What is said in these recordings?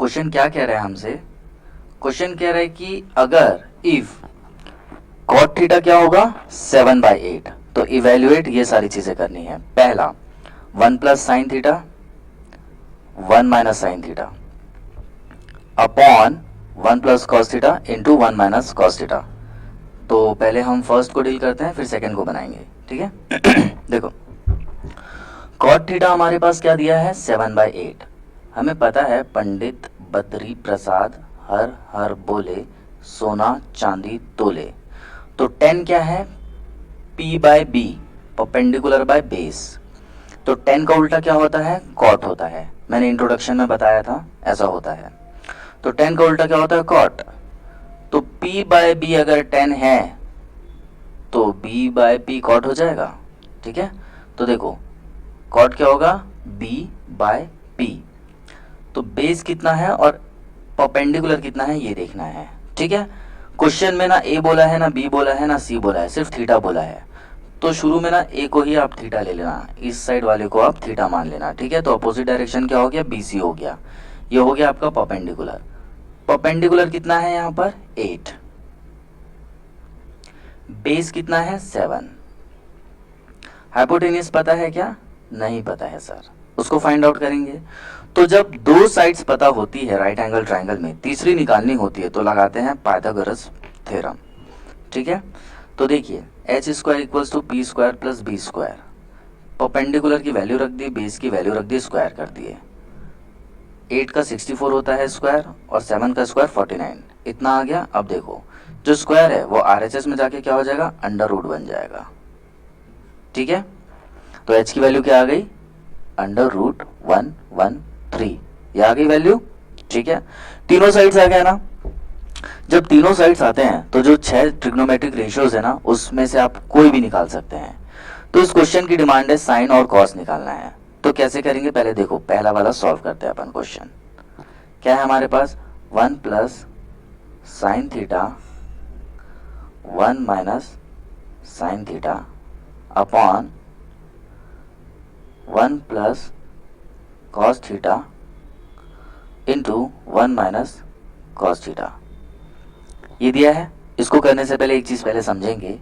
Question क्या कह रहा है हमसे, क्वेश्चन कह रहा है कि अगर इफ कॉट थीटा क्या होगा 7/8, तो इवेल्युएट ये सारी चीजें करनी है। पहला 1 plus sine theta 1 minus sine theta upon 1 plus cos theta into 1 minus cos theta. तो पहले हम फर्स्ट को डील करते हैं, फिर सेकंड को बनाएंगे, ठीक है। देखो कॉट थीटा हमारे पास क्या दिया है 7/8। हमें पता है पंडित बद्री प्रसाद हर हर बोले सोना चांदी तोले। तो 10 क्या है P/B, परपेंडिकुलर बाय बेस। तो 10 का उल्टा क्या होता है कॉट होता है, मैंने इंट्रोडक्शन में बताया था ऐसा होता है। तो 10 का उल्टा क्या होता है कॉट। तो P/B अगर 10 है तो B/P कॉट हो जाएगा, ठीक है। तो देखो कॉट क्या होगा B/P। तो बेस कितना है और परपेंडिकुलर कितना है ये देखना है, ठीक है। क्वेश्चन में ना A बोला है ना B बोला है ना C बोला है, सिर्फ थीटा बोला है। तो शुरू में ना A को ही आप थीटा ले लेना, इस साइड वाले को आप थीटा मान लेना, ठीक है। तो अपोजिट डायरेक्शन क्या हो गया BC हो गया, ये हो गया आपका परपेंडिकुलर। परपेंडिकुलर कितना है यहाँ पर 8, बेस कितना है 7। हाइपोटेन्यूज पता है क्या, नहीं पता है सर, उसको फाइंड आउट करेंगे। तो जब दो साइड्स पता होती है राइट एंगल ट्रायंगल में, तीसरी निकालनी होती है तो लगाते हैं पाइथागोरस थ्योरम, ठीक है। तो देखिए h² equals to P² plus B²। Perpendicular की वैल्यू रख दी, बेस की वैल्यू रख दी, स्क्वायर कर दिए। 8 का 64 होता है स्क्वायर और 7 का स्क्वायर 49, इतना आ गया। अब देखो जो स्क्वायर है वो RHS में जाके क्या हो जाएगा अंडर रूट बन जाएगा, ठीक है। तो h की वैल्यू क्या आ गई √113, ये आ गई वैल्यू, ठीक है। तीनों साइड्स आ गया ना। जब तीनों साइड्स आते हैं तो जो 6 ट्रिग्नोमेट्रिक रेशियोज है ना उसमें से आप कोई भी निकाल सकते हैं। तो इस क्वेश्चन की डिमांड है साइन और कॉस निकालना है। तो कैसे करेंगे, पहले देखो पहला वाला सॉल्व करते हैं अपन। क्वेश्चन क्या है हमारे पास 1 plus sine theta 1 minus sine theta upon 1 plus cos theta into 1 minus cos theta, ये दिया है। इसको करने से पहले एक चीज पहले समझेंगे,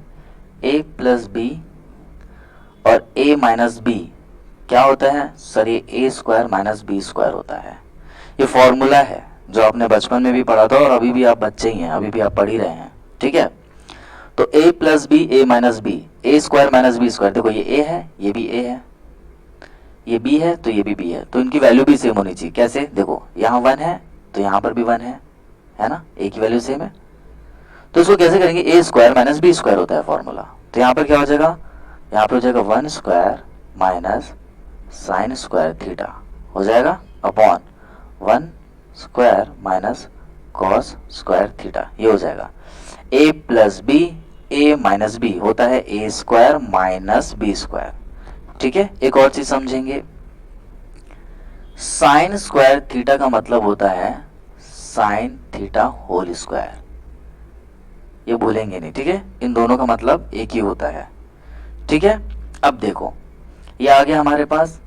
a प्लस बी और a माइनस बी क्या होता है सर, ये a² माइनस B² होता है। ये फॉर्मूला है जो आपने बचपन में भी पढ़ा था और अभी भी आप बच्चे ही हैं, अभी भी आप पढ़ ही रहे हैं, ठीक है। तो a plus B a minus B, a² minus B², देखो ये a है ये भी a है, ये b है तो ये भी b है, तो इनकी वैल्यू भी सेम होनी चाहिए। कैसे, देखो यहाँ 1 है तो यहाँ पर भी 1 है ना, a की वैल्यू सेम है। तो इसको कैसे करेंगे, a² माइनस B² होता है फॉर्मूला। तो यहाँ पर क्या हो जाएगा, यहाँ पर हो जाएगा 1² माइनस साइन स्क्वायर थीटा हो जाएगा upon 1² minus cos square theta, ये हो जाएगा। a plus B a minus B होता है a² माइनस B², ठीक है। एक और चीज समझेंगे, साइन स्क्वायर थीटा का मतलब होता है साइन थीटा होल स्क्वायर, ये भूलेंगे नहीं, ठीक है। इन दोनों का मतलब एक ही होता है, ठीक है। अब देखो ये आ गया हमारे पास,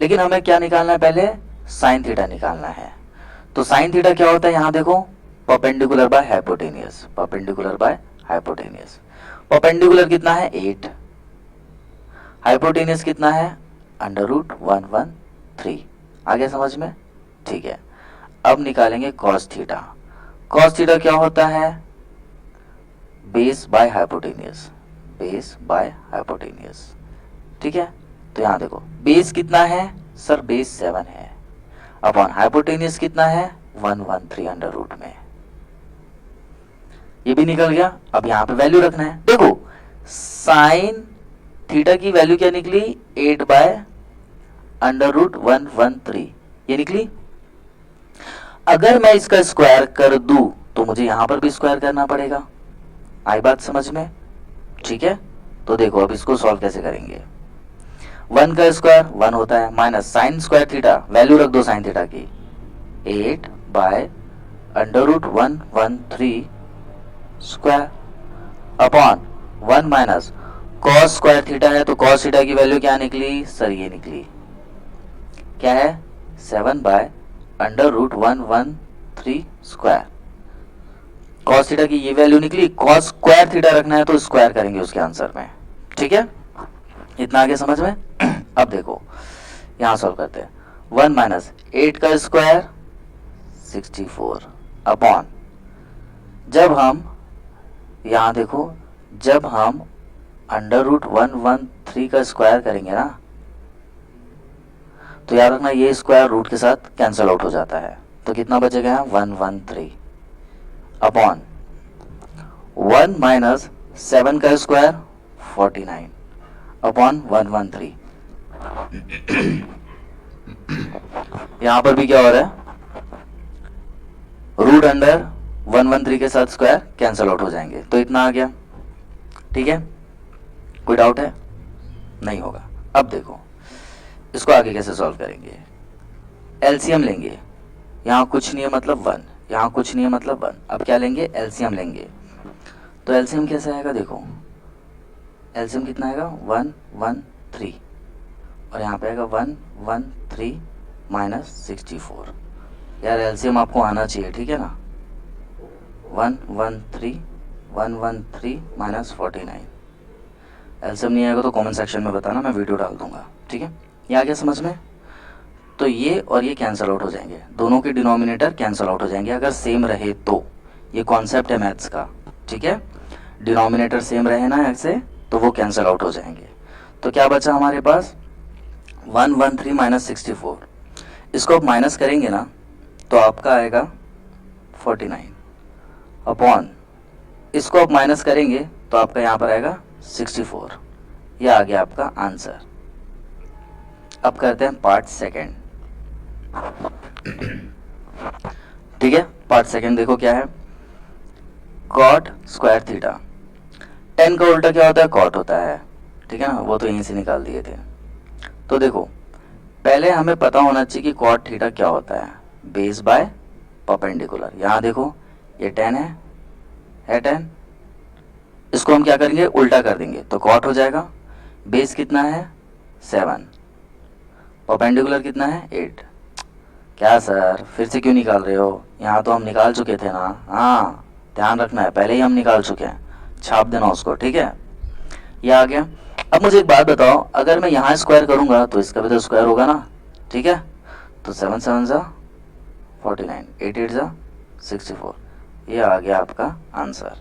लेकिन हमें क्या निकालना है, पहले साइन थीटा निकालना है। तो साइन थीटा क्या होता है, यहाँ देखो perpendicular by hypotenuse, perpendicular by hypotenuse. Perpendicular कितना है 8, हाइपोटेनियस कितना है √113। आ गया समझ में, ठीक है। अब निकालेंगे कॉस थीटा। कॉस थीटा क्या होता है base by hypotenuse, base by hypotenuse, ठीक है। तो यहाँ देखो बेस कितना है सर, बेस 7 है अपॉन हाइपोटेनियस कितना है 113 अंडर रूट में, ये भी निकल गया। अब यहाँ पे वैल्यू रखना है, देखो साइन थीटा की वैल्यू क्या निकली 8/√113, ये निकली। अगर मैं इसका स्क्वायर कर दूं तो मुझे यहां पर भी स्क्वायर करना पड़ेगा, आई बात समझ में, ठीक है। तो देखो अब इसको सॉल्व कैसे करेंगे, 1 का स्क्वायर 1 होता है minus sine square theta, value रख दो साइन थीटा की 8/√113 square upon 1 minus cos square theta है, तो कॉस थीटा की वैल्यू क्या निकली सर, ये निकली क्या है 7/√113 √113 स्क्वायर। कॉस थीटा की ये वैल्यू निकली, कॉस स्क्वायर थीटा रखना है तो स्क्वायर करेंगे उसके आंसर में। ठीक है, इतना आगे समझ में। अब देखो यहां सॉल्व करते हैं। 1 माइनस 8 का स्क्वायर 64 अपॉन, जब हम यहां देखो, जब हम √113 का स्क्वायर करेंगे ना, तो याद रखना ये स्क्वायर रूट के साथ कैंसिल आउट हो जाता है, तो कितना बचेगा 113 अपॉन 1 माइनस 7 का स्क्वायर 49 अपॉन 113। यहां पर भी क्या हो रहा है, रूट अंडर 113 के साथ स्क्वायर कैंसिल आउट हो जाएंगे, तो इतना आ गया। ठीक है, कोई डाउट है? नहीं होगा। अब देखो इसको आगे कैसे सॉल्व करेंगे। एलसीएम लेंगे, यहाँ कुछ नहीं है मतलब 1, यहाँ कुछ नहीं है मतलब 1। अब क्या लेंगे, एलसीएम लेंगे। तो एलसीएम कैसे आएगा, देखो एलसीएम कितना आएगा 113, और यहाँ पे आएगा 113 माइनस 64। यार एलसीएम आपको आना चाहिए, ठीक है ना। 113 माइनस 49। एलसीएम नहीं आएगा तो कमेंट सेक्शन में बताना, मैं वीडियो डाल दूंगा। ठीक है, ये आ गया समझ में। तो ये और ये कैंसिल आउट हो जाएंगे, दोनों के डिनोमिनेटर कैंसिल आउट हो जाएंगे अगर सेम रहे तो। ये कॉन्सेप्ट है मैथ्स का। ठीक है, डिनोमिनेटर सेम रहे ना ऐसे, तो वो कैंसिल आउट हो जाएंगे। तो क्या बचा हमारे पास 113 माइनस 64। इसको आप माइनस करेंगे ना तो आपका आएगा 49 अपॉन, इसको आप माइनस करेंगे तो आपका यहाँ पर आएगा 64। यह आ गया आपका आंसर। अब करते हैं पार्ट सेकेंड। ठीक है, पार्ट सेकेंड देखो क्या है। कॉट स्क्वायर थीटा, टेन का उल्टा क्या होता है, कॉट होता है। ठीक है ना, वो तो यहीं से निकाल दिए थे। तो देखो पहले हमें पता होना चाहिए कि कॉट थीटा क्या होता है, बेस बाय परपेंडिकुलर। यहाँ देखो ये 10 है 10, इसको हम क्या करेंगे, उल्टा कर देंगे तो कॉट हो जाएगा। बेस कितना है 7, परपेंडिकुलर कितना है 8। क्या सर फिर से क्यों निकाल रहे हो, यहाँ तो हम निकाल चुके थे ना। हाँ ध्यान रखना है, पहले ही हम निकाल चुके हैं, छाप देना उसको। ठीक है, ये आ गया। अब मुझे एक बात बताओ, अगर मैं यहाँ स्क्वायर करूंगा तो इसका भी तो स्क्वायर होगा ना। ठीक है, तो 7 7 ज़ा 49, 8 8 ज़ा 64। ये आ गया आपका आंसर।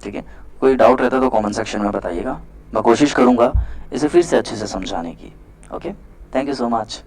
ठीक है, कोई डाउट रहता तो कमेंट सेक्शन में बताइएगा, मैं कोशिश करूंगा इसे फिर से अच्छे से समझाने की। Okay, thank you so much.